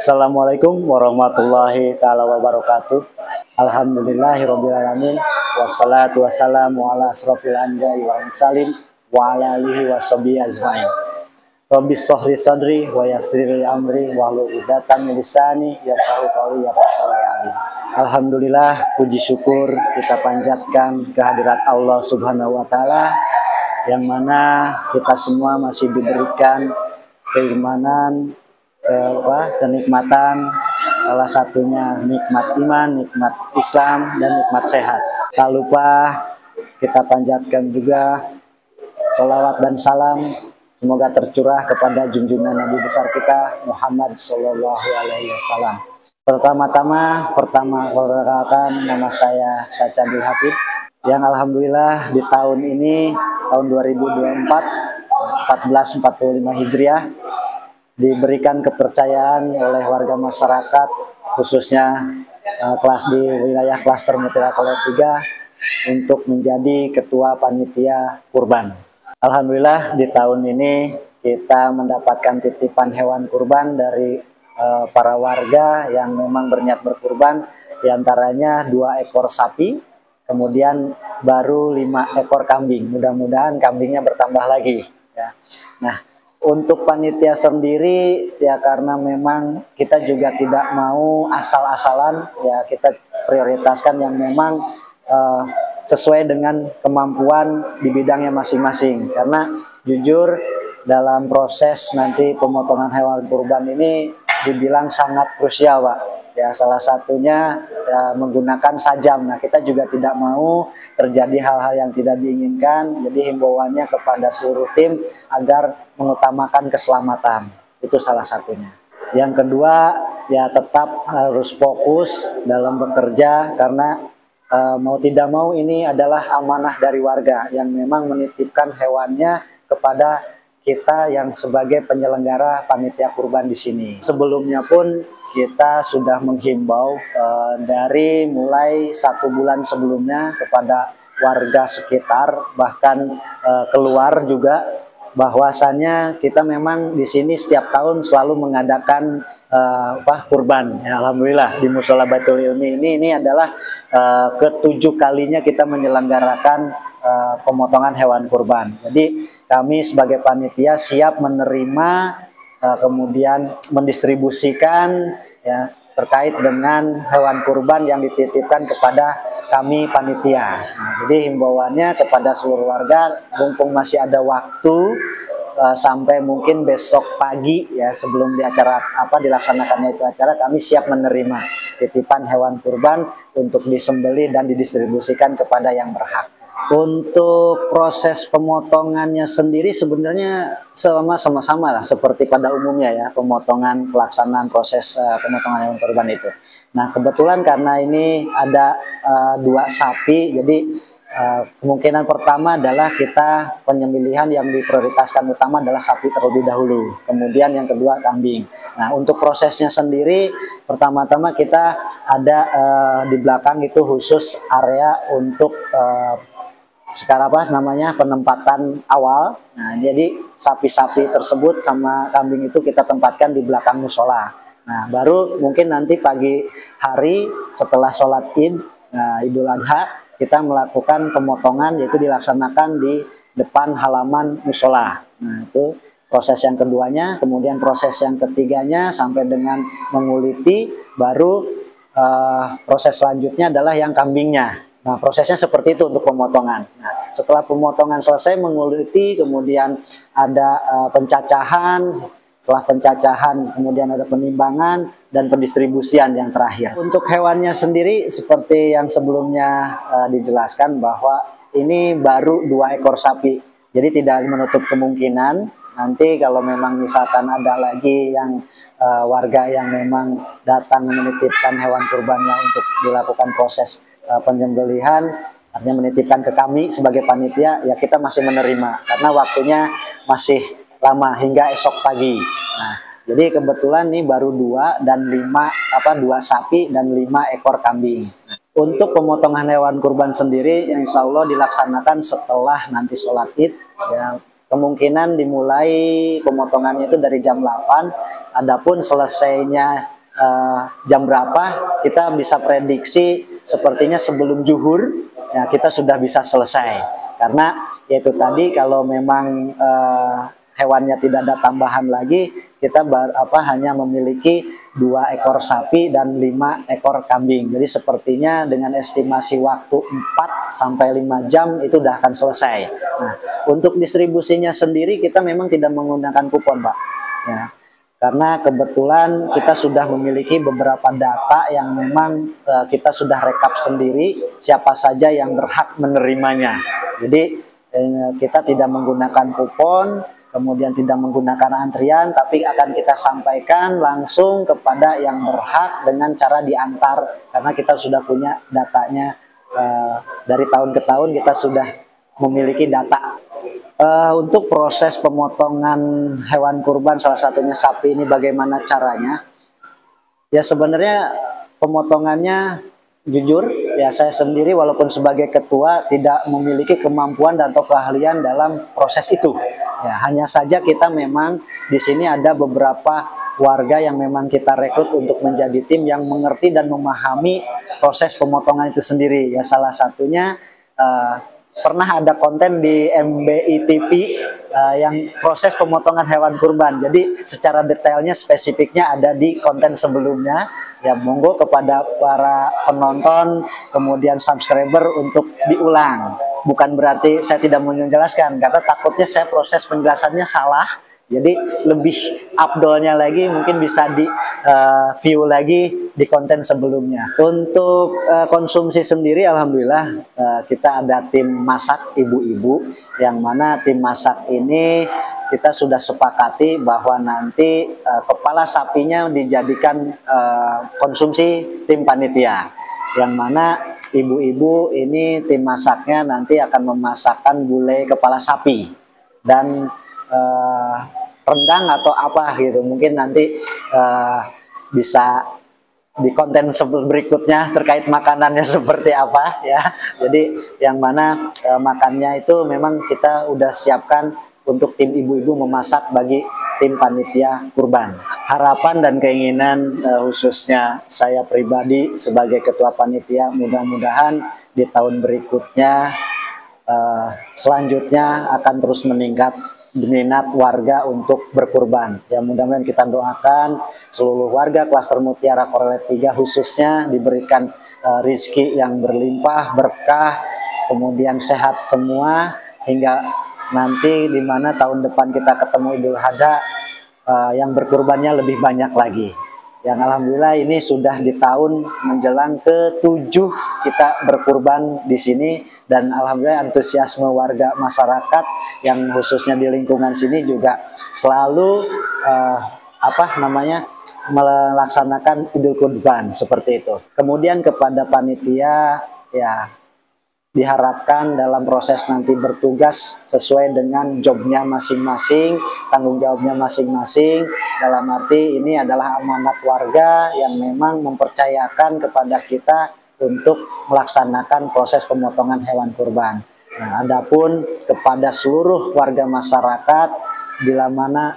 Assalamualaikum warahmatullahi taala wabarakatuh. Alhamdulillahirabbil alamin wassalatu wassalamu ala asrofil anbiya'i wal mursalin wa ala alihi washabihi ajmain. Rabbi shrah sadri wa yassir li amri wahlul 'uqdatam min lisani yafqahu qawli Alhamdulillah, puji syukur kita panjatkan kehadirat Allah Subhanahu wa taala yang mana kita semua masih diberikan keimanan, kenikmatan, salah satunya nikmat iman, nikmat Islam, dan nikmat sehat. Tak lupa kita panjatkan juga sholawat dan salam semoga tercurah kepada junjungan Nabi besar kita Muhammad Sallallahu Alaihi Wasallam. Pertama-tama perkenalkan, nama saya Sacadil Hafid yang alhamdulillah di tahun ini, tahun 2024 1445 Hijriah, diberikan kepercayaan oleh warga masyarakat khususnya kelas di wilayah klaster Mutiara Kolot 3 untuk menjadi ketua panitia kurban. Alhamdulillah di tahun ini kita mendapatkan titipan hewan kurban dari para warga yang memang berniat berkurban, diantaranya 2 ekor sapi, kemudian baru 5 ekor kambing. Mudah-mudahan kambingnya bertambah lagi ya. Nah, untuk panitia sendiri ya, karena memang kita juga tidak mau asal-asalan ya, kita prioritaskan yang memang sesuai dengan kemampuan di bidangnya masing-masing. Karena jujur dalam proses nanti pemotongan hewan kurban ini dibilang sangat krusial, Pak. Ya, salah satunya ya, menggunakan sajam. Nah, kita juga tidak mau terjadi hal-hal yang tidak diinginkan. Jadi himbauannya kepada seluruh tim agar mengutamakan keselamatan. Itu salah satunya. Yang kedua, ya tetap harus fokus dalam bekerja karena mau tidak mau ini adalah amanah dari warga yang memang menitipkan hewannya kepada kita yang sebagai penyelenggara panitia kurban di sini. Sebelumnya pun kita sudah menghimbau dari mulai 1 bulan sebelumnya kepada warga sekitar, bahkan keluar juga, bahwasannya kita memang di sini setiap tahun selalu mengadakan kurban. Ya, alhamdulillah di Musola Baitul Ilmi ini adalah ke-7 kalinya kita menyelenggarakan pemotongan hewan kurban. Jadi kami sebagai panitia siap menerima kemudian mendistribusikan ya terkait dengan hewan kurban yang dititipkan kepada kami panitia. Nah, jadi himbauannya kepada seluruh warga, mumpung masih ada waktu sampai mungkin besok pagi ya, sebelum dilaksanakannya itu acara, kami siap menerima titipan hewan kurban untuk disembelih dan didistribusikan kepada yang berhak. Untuk proses pemotongannya sendiri sebenarnya sama-sama lah seperti pada umumnya ya, pelaksanaan proses pemotongan hewan kurban itu. Nah, kebetulan karena ini ada 2 sapi, jadi kemungkinan pertama adalah kita penyembelihan yang diprioritaskan utama adalah sapi terlebih dahulu, kemudian yang kedua kambing. Nah, untuk prosesnya sendiri pertama-tama kita ada di belakang itu khusus area untuk sekarang penempatan awal. Nah, jadi sapi-sapi tersebut sama kambing itu kita tempatkan di belakang musola. Nah, baru mungkin nanti pagi hari setelah sholat Id, Idul Adha, kita melakukan pemotongan, yaitu dilaksanakan di depan halaman musola. Nah, itu proses yang keduanya. Kemudian proses yang ketiganya sampai dengan menguliti, baru proses selanjutnya adalah yang kambingnya. Nah, prosesnya seperti itu untuk pemotongan. Nah, setelah pemotongan selesai, menguliti, kemudian ada pencacahan. Setelah pencacahan, kemudian ada penimbangan dan pendistribusian yang terakhir. Untuk hewannya sendiri, seperti yang sebelumnya dijelaskan bahwa ini baru 2 ekor sapi. Jadi tidak menutup kemungkinan nanti kalau memang misalkan ada lagi yang warga yang memang datang menitipkan hewan kurbannya untuk dilakukan proses penyembelihan, artinya menitipkan ke kami sebagai panitia, ya kita masih menerima karena waktunya masih lama hingga esok pagi. Nah, jadi kebetulan nih baru 2 sapi dan 5 ekor kambing. Untuk pemotongan hewan kurban sendiri, yang insya Allah dilaksanakan setelah nanti sholat Id, ya, kemungkinan dimulai pemotongannya itu dari jam 8. Adapun selesainya jam berapa, kita bisa prediksi sepertinya sebelum zuhur ya kita sudah bisa selesai. Karena yaitu tadi kalau memang hewannya tidak ada tambahan lagi, kita hanya memiliki 2 ekor sapi dan 5 ekor kambing. Jadi sepertinya dengan estimasi waktu 4 sampai 5 jam itu sudah akan selesai. Nah, untuk distribusinya sendiri kita memang tidak menggunakan kupon, Pak. Ya. Karena kebetulan kita sudah memiliki beberapa data yang memang kita sudah rekap sendiri siapa saja yang berhak menerimanya. Jadi kita tidak menggunakan kupon, kemudian tidak menggunakan antrian, tapi akan kita sampaikan langsung kepada yang berhak dengan cara diantar, karena kita sudah punya datanya. Dari tahun ke tahun kita sudah memiliki data. Untuk proses pemotongan hewan kurban, salah satunya sapi ini, bagaimana caranya? Ya sebenarnya pemotongannya jujur ya saya sendiri walaupun sebagai ketua tidak memiliki kemampuan dan atau keahlian dalam proses itu. Ya hanya saja kita memang di sini ada beberapa warga yang memang kita rekrut untuk menjadi tim yang mengerti dan memahami proses pemotongan itu sendiri. Ya salah satunya pernah ada konten di MBI TV yang proses pemotongan hewan kurban. Jadi secara detailnya, spesifiknya ada di konten sebelumnya. Ya monggo kepada para penonton, kemudian subscriber untuk diulang. Bukan berarti saya tidak mau menjelaskan, karena takutnya saya proses penjelasannya salah. Jadi lebih afdolnya lagi mungkin bisa di view lagi di konten sebelumnya. Untuk konsumsi sendiri alhamdulillah kita ada tim masak ibu-ibu, yang mana tim masak ini kita sudah sepakati bahwa nanti kepala sapinya dijadikan konsumsi tim panitia, yang mana ibu-ibu ini tim masaknya nanti akan memasakkan gulai kepala sapi dan rendang atau apa gitu, mungkin nanti bisa di konten berikutnya terkait makanannya seperti apa ya. Jadi yang mana makannya itu memang kita udah siapkan untuk tim ibu-ibu memasak bagi tim panitia kurban. Harapan dan keinginan khususnya saya pribadi sebagai ketua panitia, mudah-mudahan di tahun berikutnya selanjutnya akan terus meningkat minat warga untuk berkurban. Ya mudah-mudahan kita doakan seluruh warga klaster Mutiara Korlet 3 khususnya diberikan rizki yang berlimpah, berkah, kemudian sehat semua, hingga nanti di mana tahun depan kita ketemu Idul Adha yang berkurbannya lebih banyak lagi. Yang alhamdulillah ini sudah di tahun menjelang ke-7 kita berkurban di sini, dan alhamdulillah antusiasme warga masyarakat yang khususnya di lingkungan sini juga selalu melaksanakan Idul Kurban seperti itu. Kemudian kepada panitia ya diharapkan dalam proses nanti bertugas sesuai dengan jobnya masing-masing, tanggung jawabnya masing-masing. Dalam arti ini adalah amanat warga yang memang mempercayakan kepada kita untuk melaksanakan proses pemotongan hewan kurban. Nah, adapun kepada seluruh warga masyarakat, bila mana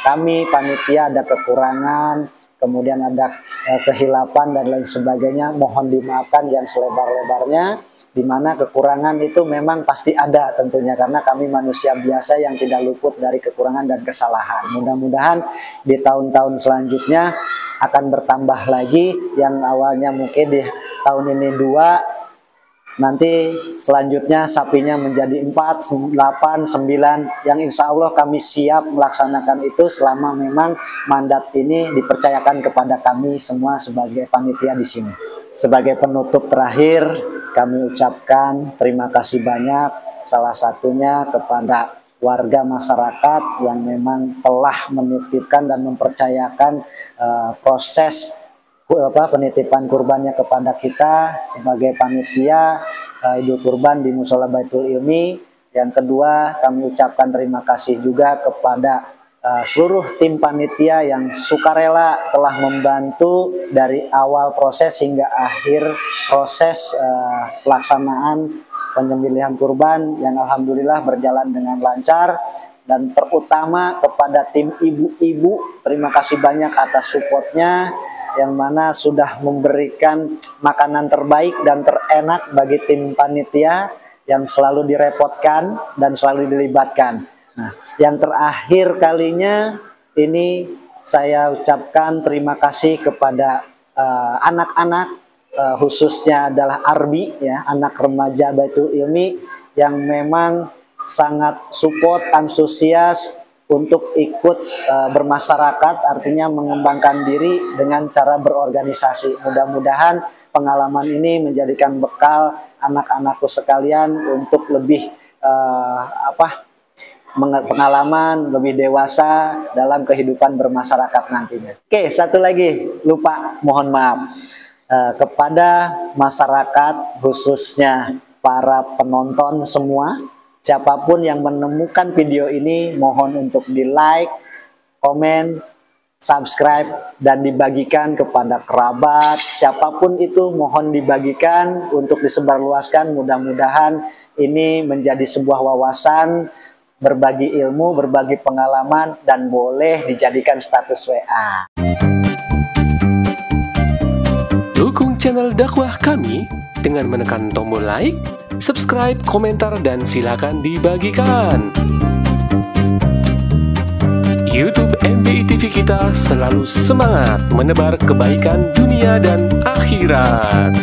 kami panitia ada kekurangan, kemudian ada kehilapan dan lain sebagainya, mohon dimaafkan yang selebar-lebarnya. Di mana kekurangan itu memang pasti ada tentunya, karena kami manusia biasa yang tidak luput dari kekurangan dan kesalahan. Mudah-mudahan di tahun-tahun selanjutnya akan bertambah lagi, yang awalnya mungkin di tahun ini 2, nanti selanjutnya sapinya menjadi 4, 8, 9, yang insya Allah kami siap melaksanakan itu selama memang mandat ini dipercayakan kepada kami semua sebagai panitia di sini. Sebagai penutup terakhir, kami ucapkan terima kasih banyak, salah satunya kepada warga masyarakat yang memang telah menitipkan dan mempercayakan proses penitipan kurbannya kepada kita sebagai panitia Idul Kurban di Musola Baitul Ilmi. Yang kedua, kami ucapkan terima kasih juga kepada seluruh tim panitia yang sukarela telah membantu dari awal proses hingga akhir proses pelaksanaan penyembelihan kurban yang alhamdulillah berjalan dengan lancar. Dan terutama kepada tim ibu-ibu, terima kasih banyak atas supportnya, yang mana sudah memberikan makanan terbaik dan terenak bagi tim panitia yang selalu direpotkan dan selalu dilibatkan. Nah, yang terakhir kalinya ini saya ucapkan terima kasih kepada anak-anak, khususnya adalah Arbi, ya, anak remaja Baitul Ilmi yang memang sangat support, antusias untuk ikut bermasyarakat, artinya mengembangkan diri dengan cara berorganisasi. Mudah-mudahan pengalaman ini menjadikan bekal anak-anakku sekalian untuk lebih pengalaman, lebih dewasa dalam kehidupan bermasyarakat nantinya. Oke, satu lagi, lupa, mohon maaf. Kepada masyarakat, khususnya para penonton semua, siapapun yang menemukan video ini, mohon untuk di-like, komen, subscribe, dan dibagikan kepada kerabat. Siapapun itu mohon dibagikan untuk disebarluaskan. Mudah-mudahan ini menjadi sebuah wawasan, berbagi ilmu, berbagi pengalaman, dan boleh dijadikan status WA. Dukung channel dakwah kami dengan menekan tombol like, subscribe, komentar, dan silakan dibagikan. YouTube MBI TV kita selalu semangat menebar kebaikan dunia dan akhirat.